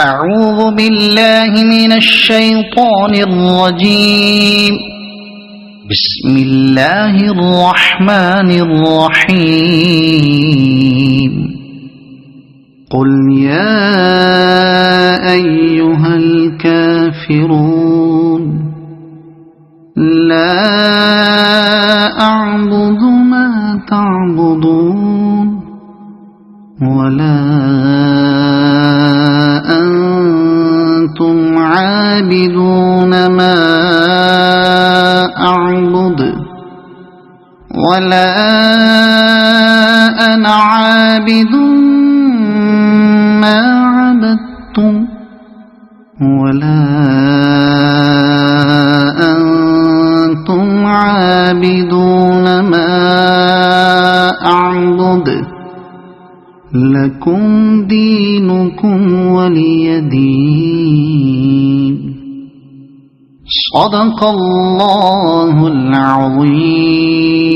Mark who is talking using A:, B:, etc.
A: أعوذ بالله من الشيطان الرجيم. بسم الله الرحمن الرحيم. قل يا أيها الكافرون لا أعبد ما تعبدون ولا أنتم عابدون ما أعبد ولا أنا عابد ما عبدتم ولا أنتم عابدون ما أعبد لكم دينكم ولي دين. صدق الله العظيم.